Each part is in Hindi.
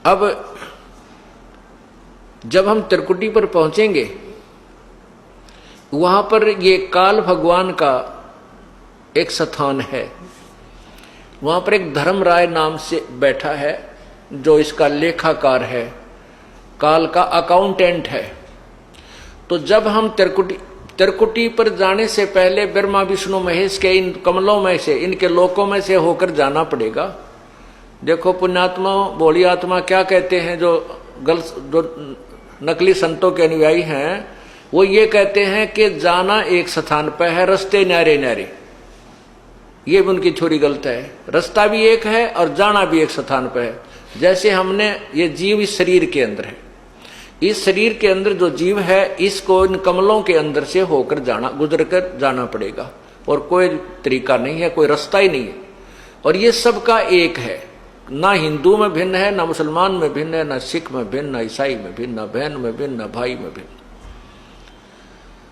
अब जब हम त्रिकुटी पर पहुंचेंगे, वहां पर ये काल भगवान का एक स्थान है। वहां पर एक धर्मराय नाम से बैठा है, जो इसका लेखाकार है, काल का अकाउंटेंट है। तो जब हम त्रिकुटी पर जाने से पहले ब्रह्मा विष्णु महेश के इन कमलों में से, इनके लोकों में से होकर जाना पड़ेगा। देखो पुण्यात्मा, भोली आत्मा क्या कहते हैं, जो नकली संतों के अनुयायी हैं, वो ये कहते हैं कि जाना एक स्थान पर है, रास्ते न्यारे न्यारे। ये भी उनकी छोरी गलत है। रास्ता भी एक है और जाना भी एक स्थान पर है। जैसे हमने ये जीव इस शरीर के अंदर है, इस शरीर के अंदर जो जीव है, इसको इन कमलों के अंदर से होकर जाना, गुजर कर जाना पड़ेगा, और कोई तरीका नहीं है, कोई रास्ता ही नहीं है। और ये सबका एक है, ना हिंदू में भिन्न है, ना मुसलमान में भिन्न है, ना सिख में भिन्न, ना ईसाई में भिन्न, ना बहन में भिन्न, ना भाई में भिन्न।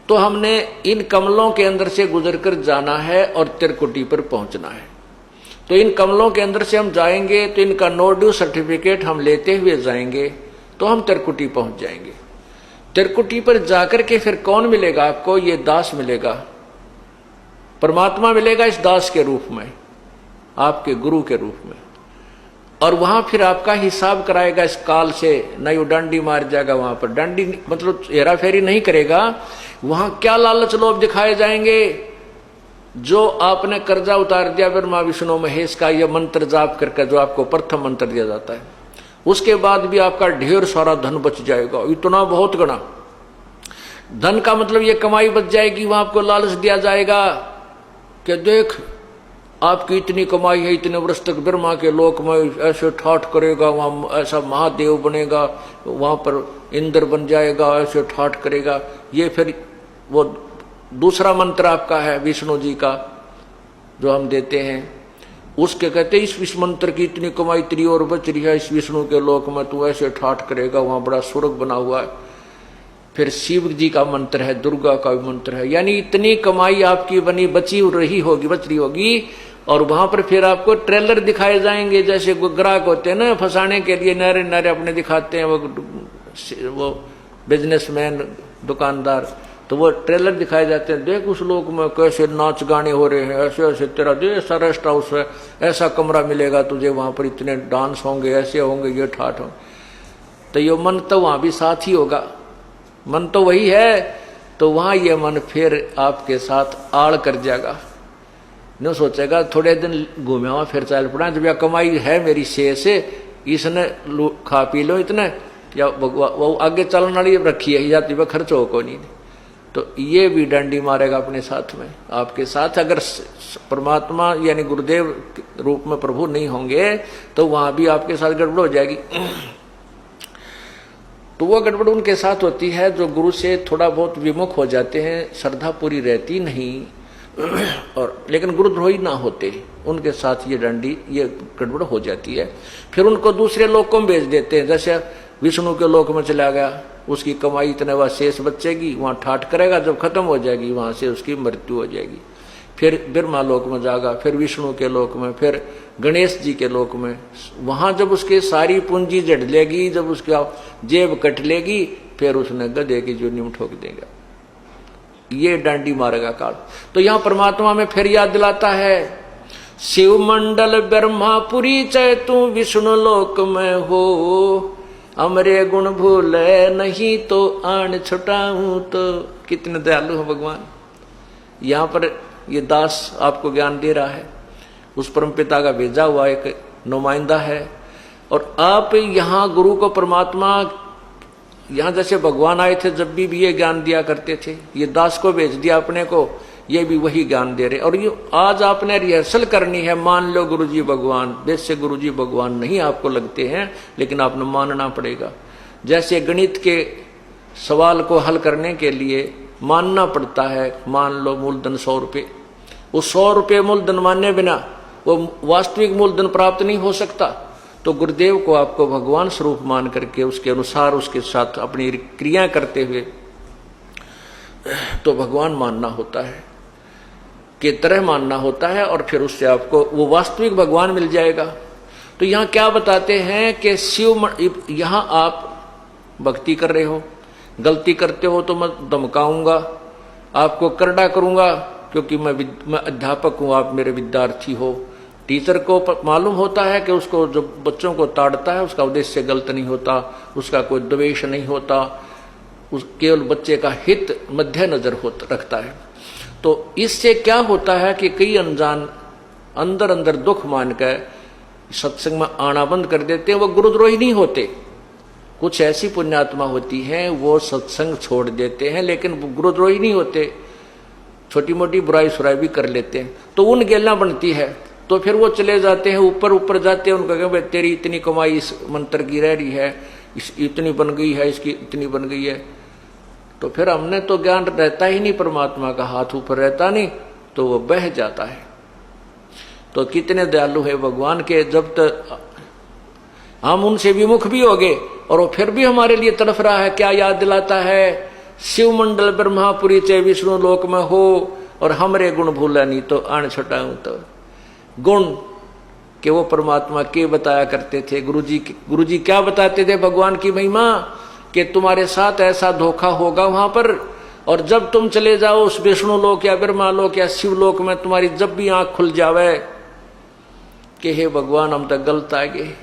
तो हमने इन कमलों के अंदर से गुजरकर जाना है और त्रिकुटी पर पहुंचना है। तो इन कमलों के अंदर से हम जाएंगे तो इनका नो ड्यू सर्टिफिकेट हम लेते हुए जाएंगे, तो हम त्रिकुटी पहुंच जाएंगे। त्रिकुटी पर जाकर के फिर कौन मिलेगा आपको? ये दास मिलेगा, परमात्मा मिलेगा इस दास के रूप में, आपके गुरु के रूप में। और वहां फिर आपका हिसाब कराएगा इस काल से। नहीं वो डांडी मार जाएगा, वहां पर डांडी मतलब हेरा फेरी नहीं करेगा। वहां क्या लालच लोभ दिखाए जाएंगे? जो आपने कर्जा उतार दिया ब्रह्मा विष्णु महेश का, यह मंत्र जाप करके, जो आपको प्रथम मंत्र दिया जाता है, उसके बाद भी आपका ढेर सारा धन बच जाएगा, इतना बहुत गणा धन का मतलब ये कमाई बच जाएगी। वहां आपको लालच दिया जाएगा कि देख आपकी इतनी कमाई है, इतने वर्ष तक ब्रह्मा के लोक में ऐसे ठाठ करेगा, वहां ऐसा महादेव बनेगा, वहां पर इंद्र बन जाएगा, ऐसे ठाठ करेगा। ये फिर वो दूसरा मंत्र आपका है विष्णु जी का, जो हम देते हैं, उसके कहते इस मंत्र की इतनी कमाई तेरी और बच रही है, इस विष्णु के लोक में तू ऐसे ठाठ करेगा, वहां बड़ा स्वर्ग बना हुआ है। फिर शिव जी का मंत्र है, दुर्गा का भी मंत्र है, यानी इतनी कमाई आपकी बनी बच रही होगी। और वहां पर फिर आपको ट्रेलर दिखाए जाएंगे, जैसे ग्राहक होते हैं ना, फंसाने के लिए नारे नारे अपने दिखाते हैं वो बिजनेसमैन दुकानदार, तो वो ट्रेलर दिखाए जाते हैं। देख उस लोक में कैसे नाच गाने हो रहे हैं, ऐसे ऐसे तेरा दे ऐसा रेस्ट हाउस है, ऐसा कमरा मिलेगा तुझे, वहां पर इतने डांस होंगे, ऐसे होंगे, ये ठाठ होंगे। तो ये मन तो वहां भी साथ ही होगा, मन तो वही है। तो वहां ये मन फिर आपके साथ आड़ कर जाएगा, न सोचेगा थोड़े दिन घूमे हुआ फिर चल पड़ा, जब यह कमाई है मेरी शेष है, इसने खा पी लो इतने, या वो आगे चलने वाली रखी है जाती वह खर्च हो को नहीं। तो ये भी डंडी मारेगा अपने साथ में, आपके साथ। अगर परमात्मा यानी गुरुदेव रूप में प्रभु नहीं होंगे तो वहां भी आपके साथ गड़बड़ हो जाएगी। तो वो गड़बड़ उनके साथ होती है जो गुरु से थोड़ा बहुत विमुख हो जाते हैं, श्रद्धा पूरी रहती नहीं, और लेकिन गुरुद्रोही ना होते, उनके साथ ये डंडी ये गड़बड़ हो जाती है। फिर उनको दूसरे लोकों में भेज देते हैं, जैसे विष्णु के लोक में चला गया, उसकी कमाई इतने वह शेष बचेगी, वहां ठाठ करेगा, जब खत्म हो जाएगी वहां से उसकी मृत्यु हो जाएगी। फिर ब्रह्मा लोक में जाएगा, फिर विष्णु के लोक में, फिर गणेश जी के लोक में। वहां जब उसकी सारी पूंजी जड़ लेगी, जब उसका जेब कट लेगी, फिर उसने गधे की जो नीम ठोक देगा। ये डांडी मारेगा काल। तो यहां परमात्मा में फिर याद दिलाता है, शिव मंडल ब्रह्मापुरी चै तू विष्णु लोक में हो, हमरे गुण भूले नहीं तो आन छुटाऊं। तो कितने दयालु है भगवान। यहां पर ये दास आपको ज्ञान दे रहा है, उस परम पिता का भेजा हुआ एक नुमाइंदा है। और आप यहाँ गुरु को परमात्मा, यहाँ जैसे भगवान आए थे जब भी ये ज्ञान दिया करते थे, ये दास को भेज दिया अपने को, ये भी वही ज्ञान दे रहे। और ये आज आपने रिहर्सल करनी है, मान लो गुरुजी भगवान, वैसे गुरुजी भगवान नहीं आपको लगते हैं, लेकिन आपने मानना पड़ेगा। जैसे गणित के सवाल को हल करने के लिए मानना पड़ता है, मान लो मूलधन 100 रुपये, वो 100 रुपये मूलधन माने बिना वो वास्तविक मूलधन प्राप्त नहीं हो सकता। तो गुरुदेव को आपको भगवान स्वरूप मान करके उसके अनुसार उसके साथ अपनी क्रिया करते हुए तो भगवान मानना होता है, के तरह मानना होता है, और फिर उससे आपको वो वास्तविक भगवान मिल जाएगा। तो यहाँ क्या बताते हैं कि यहाँ आप भक्ति कर रहे हो, गलती करते हो तो मैं धमकाऊंगा, आपको करड़ा करूंगा, क्योंकि मैं अध्यापक हूं, आप मेरे विद्यार्थी हो। टीचर को मालूम होता है कि उसको जो बच्चों को ताड़ता है उसका उद्देश्य गलत नहीं होता, उसका कोई द्वेष नहीं होता, केवल बच्चे का हित मध्य नजर रखता है। तो इससे क्या होता है कि कई अनजान अंदर अंदर दुख मान कर सत्संग में आना बंद कर देते हैं। वो गुरुद्रोही नहीं होते, कुछ ऐसी पुण्यात्मा होती हैं वो सत्संग छोड़ देते हैं, लेकिन गुरुद्रोही नहीं होते, छोटी मोटी बुराई सुराई भी कर लेते हैं। तो उन गेला बनती है, तो फिर वो चले जाते हैं ऊपर ऊपर जाते हैं, उनको कहेंगे तेरी इतनी कमाई इस मंत्र की रह रही है, इतनी बन गई है, इसकी इतनी बन गई है। तो फिर हमने तो ज्ञान रहता ही नहीं, परमात्मा का हाथ ऊपर रहता नहीं, तो वो बह जाता है। तो कितने दयालु है भगवान के, जब तक हम उनसे विमुख भी हो गए और वो फिर भी हमारे लिए तड़फ रहा है। क्या याद दिलाता है, शिव मंडल ब्रह्मापुरी चे विष्णु लोक में हो और हमरे गुण भूला नहीं तो आन छटाऊं। तो गुण के वो परमात्मा के बताया करते थे, गुरुजी क्या बताते थे भगवान की महिमा, कि तुम्हारे साथ ऐसा धोखा होगा वहां पर, और जब तुम चले जाओ उस विष्णु लोक या ब्रह्मा लोक या शिव लोक में, तुम्हारी जब भी आंख खुल जावे कि हे भगवान हम तक गलत आ गए।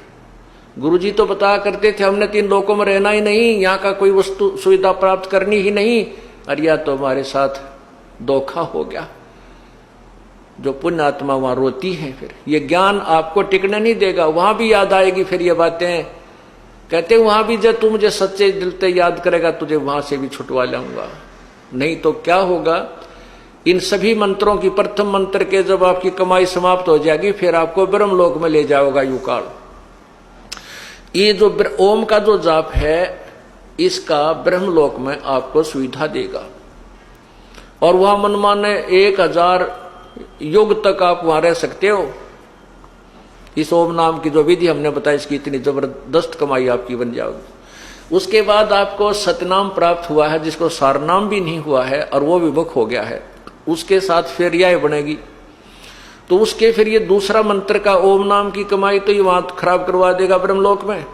गुरुजी तो बताया करते थे हमने 3 लोकों में रहना ही नहीं, यहाँ का कोई वस्तु सुविधा प्राप्त करनी ही नहीं, और यह तो हमारे साथ धोखा हो गया। जो पुण्य आत्मा वहां रोती है, फिर ये ज्ञान आपको टिकने नहीं देगा, वहां भी याद आएगी फिर ये बातें। कहते वहां भी जब तू मुझे सच्चे दिल से याद करेगा तुझे वहां से भी छुटवा लाऊंगा। नहीं तो क्या होगा, इन सभी मंत्रों की प्रथम मंत्र के जब आपकी कमाई समाप्त हो जाएगी, फिर आपको ब्रह्मलोक में ले जाओगा युकाल। ये जो ओम का जो जाप है, इसका ब्रह्मलोक में आपको सुविधा देगा, और वहां मनमाने 1000 युग तक आप वहां रह सकते हो। इस ओम नाम की जो विधि हमने बताई, इसकी इतनी जबरदस्त कमाई आपकी बन जाएगी। उसके बाद आपको सतनाम प्राप्त हुआ है, जिसको सारनाम भी नहीं हुआ है, और वो विमुख हो गया है। उसके साथ फिर यह बनेगी, तो उसके फिर ये दूसरा मंत्र का ओम नाम की कमाई तो ये वहां खराब करवा देगा ब्रह्मलोक में।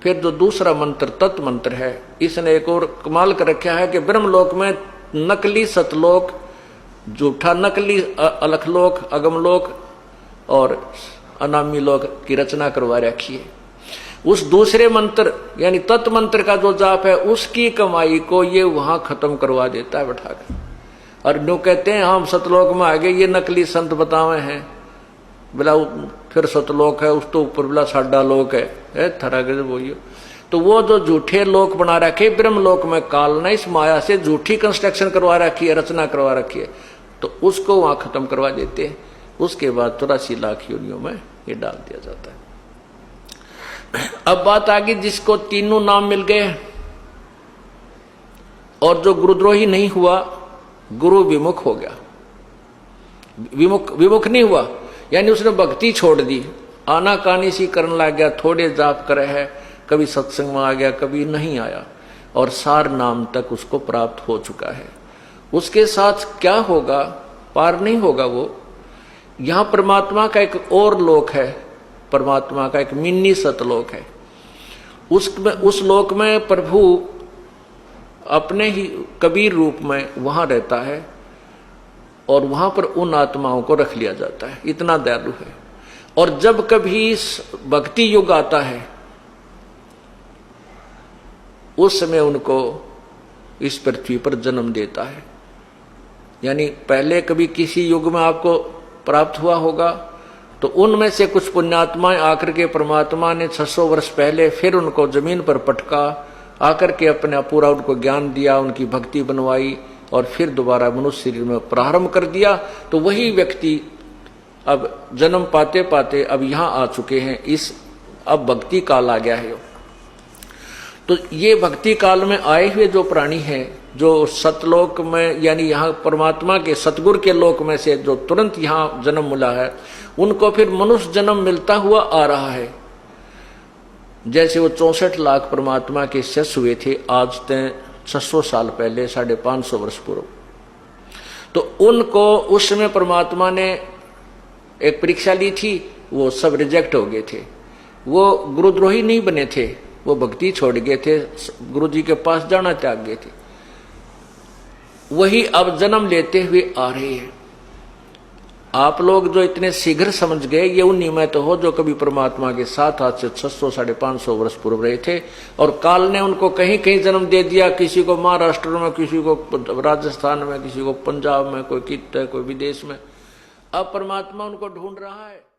फिर जो दूसरा मंत्र तत्व मंत्र है, इसने एक और कमाल कर रखा है कि ब्रह्मलोक में नकली सतलोक, झूठा नकली अलखलोक, अगमलोक और अनामी लोक की रचना करवा रखी है। उस दूसरे मंत्र यानी तत्व मंत्र का जो जाप है, उसकी कमाई को ये वहां खत्म करवा देता है बैठाकर। और जो कहते हैं हम सतलोक में आ गए, ये नकली संत बतावे हैं, बोला फिर सतलोक है, उस तो ऊपर बोला साडा लोक है थरा के बोलियो। तो वो जो झूठे लोक बना रखे ब्रह्मलोक में, काल ने इस माया से झूठी कंस्ट्रक्शन करवा रखी है, रचना करवा रखी है, तो उसको वहां खत्म करवा देते हैं। उसके बाद 84 लाख योनियों में ये डाल दिया जाता है। अब बात आ गई जिसको तीनों नाम मिल गए और जो गुरुद्रोही नहीं हुआ, गुरु विमुख हो गया। विमुख नहीं हुआ यानी उसने भक्ति छोड़ दी, आना कानी सी करने लग गया, थोड़े जाप करे है, कभी सत्संग में आ गया, कभी नहीं आया, और सार नाम तक उसको प्राप्त हो चुका है। उसके साथ क्या होगा, पार नहीं होगा वो। यहां परमात्मा का एक और लोक है, परमात्मा का एक मिनी सतलोक है। उस लोक में प्रभु अपने ही कबीर रूप में वहां रहता है, और वहां पर उन आत्माओं को रख लिया जाता है, इतना दयालु है। और जब कभी भक्ति युग आता है, उस समय उनको इस पृथ्वी पर जन्म देता है। यानी पहले कभी किसी युग में आपको प्राप्त हुआ होगा, तो उनमें से कुछ पुण्यात्माएं आकर के परमात्मा ने 600 वर्ष पहले फिर उनको जमीन पर पटका, आकर के अपना पूरा उनको ज्ञान दिया, उनकी भक्ति बनवाई, और फिर दोबारा मनुष्य शरीर में प्रारंभ कर दिया। तो वही व्यक्ति अब जन्म पाते पाते अब यहां आ चुके हैं, इस अब भक्ति काल आ गया है। तो ये भक्ति काल में आए हुए जो प्राणी हैं, जो सतलोक में यानी यहाँ परमात्मा के सतगुरु के लोक में से जो तुरंत यहाँ जन्म मिला है, उनको फिर मनुष्य जन्म मिलता हुआ आ रहा है। जैसे वो 64 लाख परमात्मा के शिष्य हुए थे आज तक 600 साल पहले, 550 वर्ष पूर्व। तो उनको उस समय परमात्मा ने एक परीक्षा ली थी, वो सब रिजेक्ट हो गए थे। वो गुरुद्रोही नहीं बने थे, वो भक्ति छोड़ गए थे, गुरु जी के पास जाना त्याग गए थे। वही अब जन्म लेते हुए आ रहे हैं। आप लोग जो इतने शीघ्र समझ गए, ये उन्हीं में तो हो जो कभी परमात्मा के साथ आज से 600 550 वर्ष पूर्व रहे थे, और काल ने उनको कहीं कहीं जन्म दे दिया, किसी को महाराष्ट्र में, किसी को राजस्थान में, किसी को पंजाब में, कोई कित है, कोई विदेश में। अब परमात्मा उनको ढूंढ रहा है।